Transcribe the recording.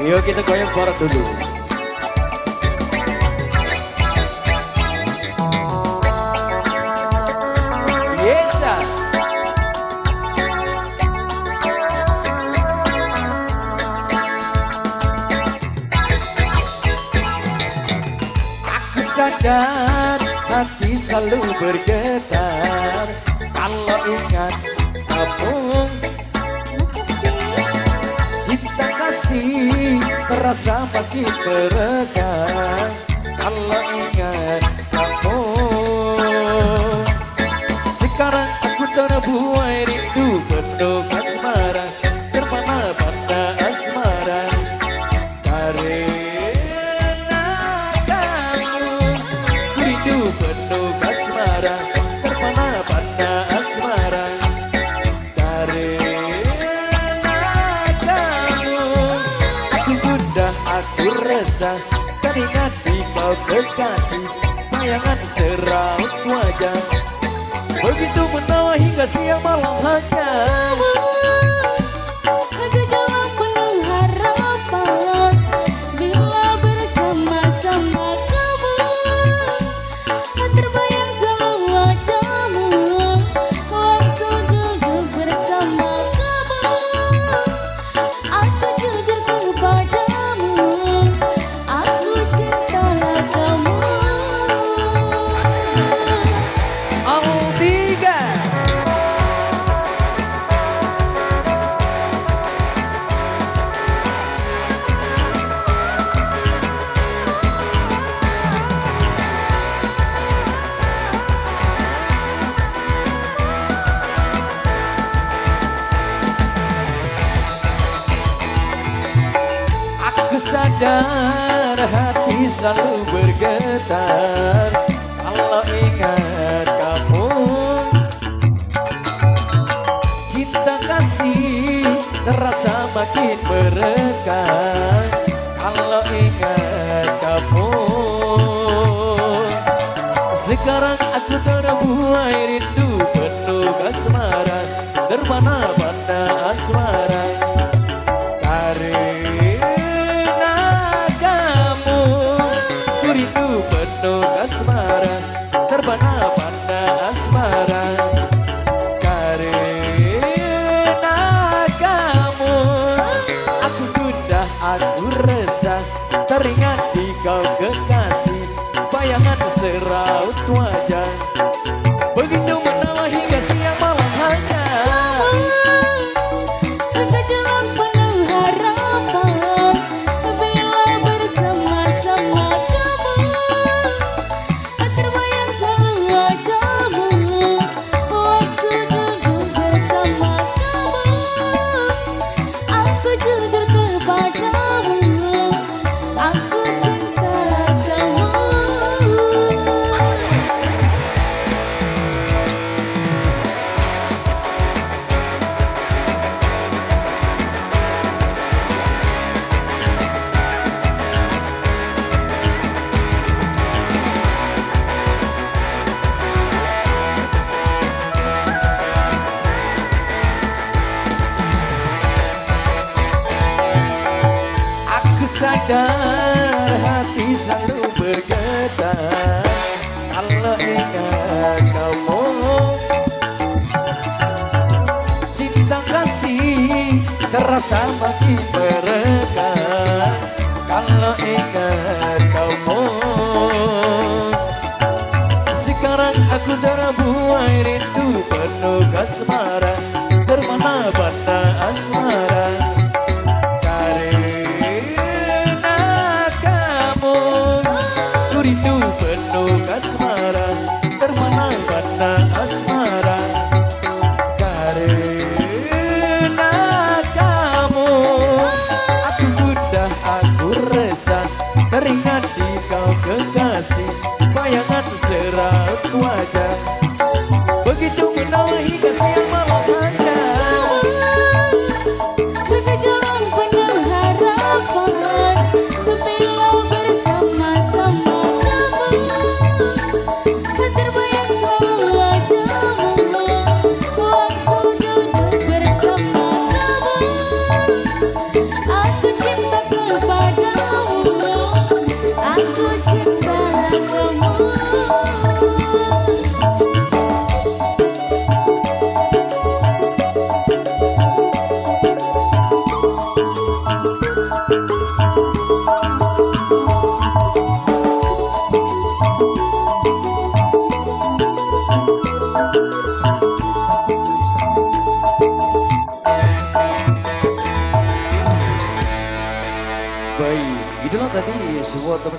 Yuk kita goyang bareng dulu. Yes, sir. Aku sadar hati selalu bergetar kalau ingat kamu. Cinta kasih terasa makin beregang kalau ingat kamu. Sekarang aku terbuai rindu penuh asmara, terpana pada asmara karena kamu. Rindu penuh asmara, terpana pada asmara karena kamu. Aku gundah, aku resah, teringat di kau kekasih, bayangan seraut wajah begitu menawa hingga siang malam hanya. Ada dalam penuh harapan bila bersama-sama kamu, terbayang selalu wajahmu waktu duduk bersama kamu. Aku jujur kepadamu, aku cinta kamu. Tiga. Aku sadar hati selalu bergetar kalau ingat kamu. Cinta kasih terasa makin beregang kalau ingat kamu. Sekarang aku terbuai rindu penuh asmara, terpana pada asmara karena kamu. Ku rindu penuh asmara, terpana pada asmara karena kamu. Aku gundah, aku resah, teringat di kau kekasih, bayangan seraut wajah begitu menawa hingga siang malam hanya. Ada dalam penuh harapan bila bersama-sama kamu, terbayang selalu wajahmu waktu duduk bersama kamu. Aku jujur kepadamu, aku cinta kamu. Aku sadar hati selalu bergetar kalau ingat kamu. Cinta kasih terasa makin beregang kalau ingat kamu. Sekarang aku terbuai rindu penuh asmara, terpana pada asmara karena kamu. Ku rindu penuh asmara, terpana pada asmara karena kamu. tadi semua teman